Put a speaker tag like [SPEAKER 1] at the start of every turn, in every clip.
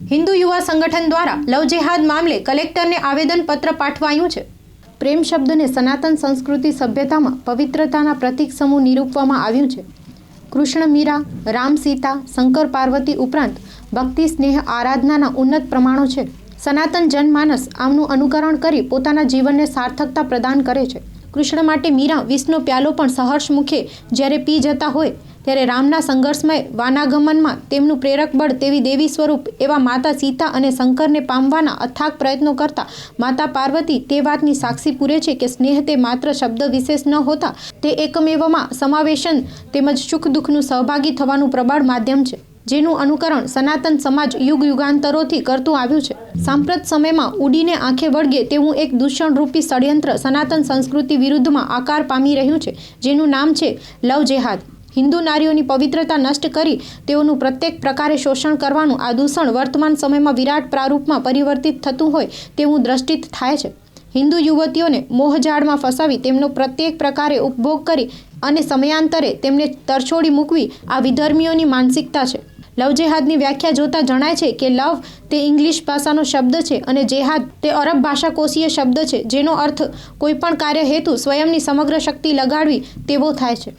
[SPEAKER 1] हिंदू युवा संगठन द्वारा लव जेहाद मामले कलेक्टर ने आवेदन पत्र पाठवायुं छे। प्रेम शब्द ने सनातन संस्कृति सभ्यता में पवित्रताना प्रतीक समूह निरूपवामां आव्युं छे। कृष्ण मीरा, राम सीता, शंकर पार्वती उपरांत भक्ति स्नेह आराधनाना उन्नत प्रमाणों छे। सनातन जनमानस आमनुं अनुकरण करी पोताना जीवनने सार्थकता प्रदान करे छे। कृष्ण माटे मीरा विषनो प्यालो पण सहर्ष मुखे ज्यारे पी जता होय त्यारे रामना संघर्षमय वानागमનમાં તેમનું પ્રેરક બળ તેવી દેવી સ્વરૂપ એવા માતા સીતા અને શંકરને પામવાના અથાગ પ્રયત્નો કરતા માતા પાર્વતી તે વાતની સાક્ષી પૂરે છે કે સ્નેહ તે માત્ર શબ્દ વિશેષ ન હોતા તે એકમેવમાં સમાવેશન તેમજ સુખ દુઃખનું સહભાગી થવાનું પ્રબળ માધ્યમ છે, જેનું અનુકરણ સનાતન સમાજ યુગ યુગાંતરોથી કરતું આવ્યું છે। સાંપ્રત સમયમાં ઉડીને આંખે વળગે તેવું એક દૂષણરૂપી ષડયંત્ર સનાતન સંસ્કૃતિ વિરુદ્ધમાં આકાર પામી રહ્યું છે, જેનું નામ છે લવ જેહાદ। हिंदू नारीओनी पवित्रता नष्ट करी तेओनुं प्रत्येक प्रकारे शोषण करवानुं आ दूषण वर्तमान समय में विराट प्रारूप में परिवर्तित थतुं होय तेवुं दृष्टित थाय छे। हिंदू युवतीओने मोहजाळमां फसावी तेमनो प्रत्येक प्रकारे उपभोग करी अने समयांतरे तेमने तरछोड़ी मूकवी आ विधर्मीओनी मानसिकता छे। लव जेहादनी व्याख्या जोता जणाय छे के लव ते इंग्लिश भाषानो शब्द छे अने जेहाद ते अरब भाषाकोषीय शब्द छे, जेनो अर्थ कोईपण कार्य हेतु स्वयंनी समग्र शक्ति लगाडवी तेवो थाय छे।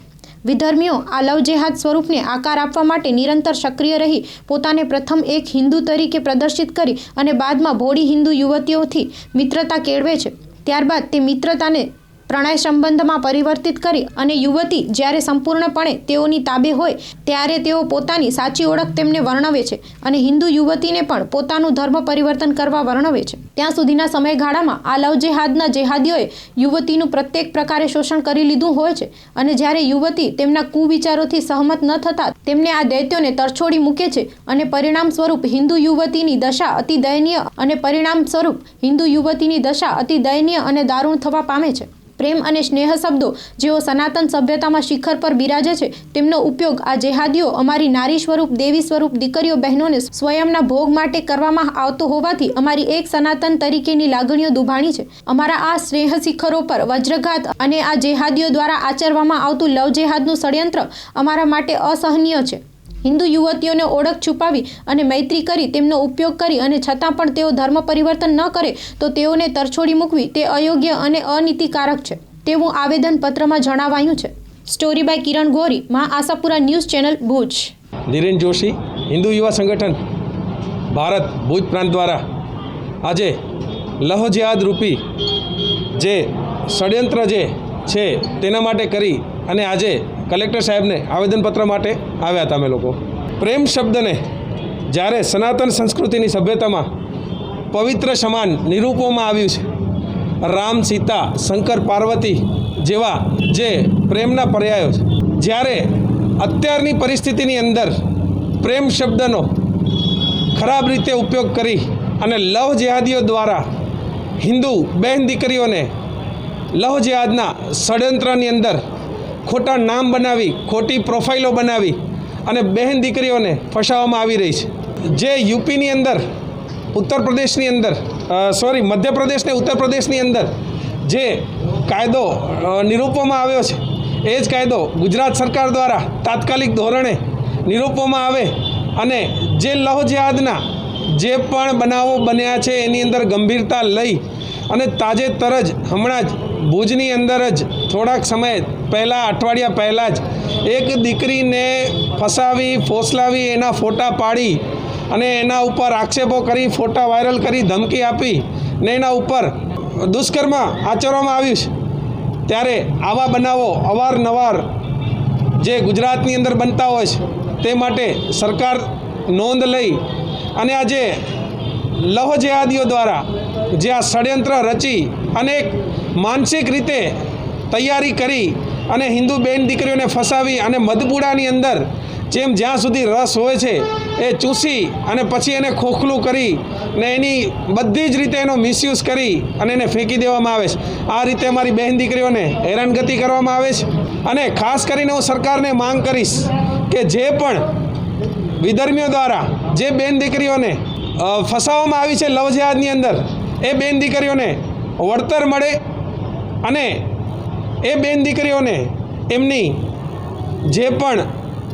[SPEAKER 1] विधर्मीओ आ लव जेहाद स्वरूप ने आकार आपवा माटे निरंतर सक्रिय रही पोताने प्रथम एक हिंदू तरीके प्रदर्शित करी अने बादमां भोળી हिंदू युवतीओथी मित्रता केळवे छे। त्यारबाद ते मित्रताने प्रणय संबंधमां परिवर्तित करी अने युवती ज्यारे संपूर्णपणे तेओनी ताबे होय त्यारे तेओ पोतानी साची ओळख तेमने वर्णवे छे अने हिंदू युवतीने पण पोतानुं धर्म परिवर्तन करवा वर्णवे छे। त्यां सुधीना समयगाळामां आ लव जेहादना जेहादीओए युवतीनुं प्रत्येक प्रकारे शोषण करी लीधुं होय छे अने ज्यारे युवती तेमना कुविचारोथी सहमत न थता तेमने आ दैत्योने तरछोड़ी मूके छे अने परिणाम स्वरूप हिंदू युवतीनी दशा अति दयनीय अने दारूण थवा पामे छे। प्रेम अने स्नेह शब्दों जेओ सनातन सभ्यता में शिखर पर बिराजे छे तेमनो उपयोग आ जेहादीओ अमारी नारी स्वरूप देवी स्वरूप दीकरीओ बहनों ने स्वयंना भोग माटे करवामां आवतो होवाथी अमारी एक सनातन तरीकेनी लागणीओ दुभाणी छे। अमारा आ स्नेह शिखरों पर वज्रघात अने आ जेहादीओ द्वारा आचरवामां आवतुं लव जेहादनुं षड्यंत्र अमारा माटे असहनीय छे। हिंदू युवतीओने ओळख छुपावी अने मैत्री करी तेमनो उपयोग करी अने छतां पण तेओ धर्म परिवर्तन न करे तो तेओने तरछोड़ी मूकवी ते अयोग्य अने अनीतिकारक छे तेवुं आवेदन पत्रमां जणावायुं छे। स्टोरी बाय किरण गोरी, मां आशापुरा न्यूज चैनल भूज।
[SPEAKER 2] धीरेन जोशी, हिंदू युवा संगठन भारत भूज प्रांत द्वारा आजे लव जेहाद रूपी जे षड्यंत्र जे छे तेना माटे करी अने आजे कलेक्टर साहेब ने आवेदनपत्र माटे आव्या था। अमे लोको प्रेम शब्द ने ज्यारे सनातन संस्कृति सभ्यता में पवित्र समान निरूपवामां आव्युं छे। राम सीता शंकर पार्वती जेवा जे प्रेमना पर्यायो छे, ज्यारे अत्यारनी परिस्थितिनी अंदर प्रेम शब्दनो खराब रीते उपयोग करी अने लव जेहादीओ द्वारा हिंदू बहन दीकरीओने लव जेहादना षड्यंत्रनी अंदर खोटा नाम बनावी खोटी प्रोफाइलो बनावी अने बहन दीकरीओने फसाववामां आवी रही छे। जे यूपीनी अंदर उत्तर प्रदेशनी अंदर मध्य प्रदेश ने उत्तर प्रदेशनी अंदर जे कायदो निरूपवामां आव्यो छे ए ज कायदो गुजरात सरकार द्वारा तात्कालिक धोरणे निरूपवामां आवे अने जे लव जेहादना जे पण बनावो बन्या छे एनी अंदर गंभीरता लई अने ताजेतर ज हमणां ज भूजनी अंदर ज थोड़ाक समय पहला अठवाडिया पहला ज एक दीकरीने फसावी फोसलावी एना फोटा पाड़ी अने एना उपर आक्षेपो करी फोटा वायरल करी धमकी आपी ने एना उपर दुष्कर्म आचरवामां आव्युं छे। त्यारे आवा बनावो अवारनवार जे गुजरातनी अंदर बनता होय छे ते माटे सरकार नोंध लई अने आ जे लव जेहादीओ द्वारा जे आ षड्यंत्र रची अनेक मानसिक रीते तैयारी करी अने हिंदू बेन दीकरीओने फसावी अने मधपुडानी अंदर जेम ज्यां सुधी रस होय छे ए चूसी अने पछी एने खोखલું કરી ने एनी बधी ज रीते एनो मिसयूज करी अने एने फेंकी देवामां आवे छे। आ रीते अमारी बहन दीकरीओने हैरानगति करवामां आवे छे अने खास करीने हुं सरकारने मांग करीश के जे पण विधर्मीओ द्वारा जे बेन दीकरीओने फसाववामां आवी छे लव जेहादनी अंदर ए बेन दीकरीओने वळतर मळे अने ए बेन दीकरीओने एमनी जे पण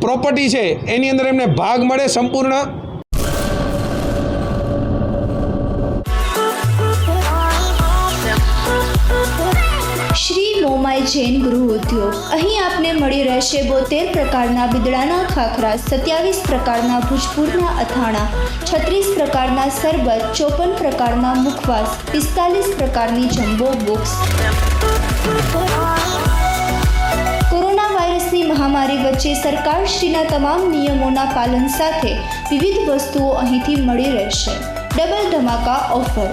[SPEAKER 2] प्रॉपर्टी है एनी अंदर एमने भाग मळे संपूर्ण।
[SPEAKER 3] મોમાઈ જૈન ગૃહ ઉદ્યોગ. અહીં આપને મળી રહેશે 72 પ્રકારના બિદડાના ખાખરા, 27 પ્રકારના ભૂજપુરના અથાણા, 36 પ્રકારના સરબત, 54 પ્રકારના મુખવાસ, 45 પ્રકારની જમ્બો બુક્સ. કોરોના વાયરસની મહામારી વચ્ચે સરકારશ્રીના તમામ નિયમોના પાલન સાથે વિવિધ વસ્તુઓ અહીંથી મળી રહેશે. ડબલ ધમાકા ઓફર: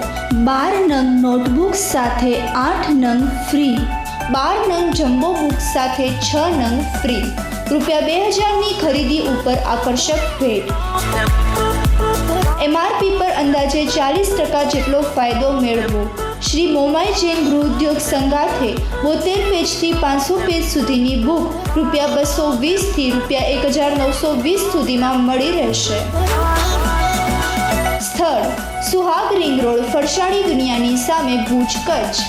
[SPEAKER 3] 12 નંગ નોટબુક્સ સાથે 8 નંગ ફ્રી, 12 નંગ જમ્બો બુક્સ સાથે 6 નંગ ફ્રી. ₹2000ની ખરીદી ઉપર આકર્ષક ભેટ. MRP પર અંદાજે 40% જેટલો ફાયદો મેળવો. શ્રી મોમાઈ જૈન ગૃહ ઉદ્યોગ સંગાથે 72 પેજથી 500 પેજ સુધીની બુક ₹220થી ₹1920 સુધીમાં મળી રહેશે. સ્થળ: સુહાગ રિંગ રોડ, ફરસાણી દુનિયાની સામે, ભુજ, કચ્છ.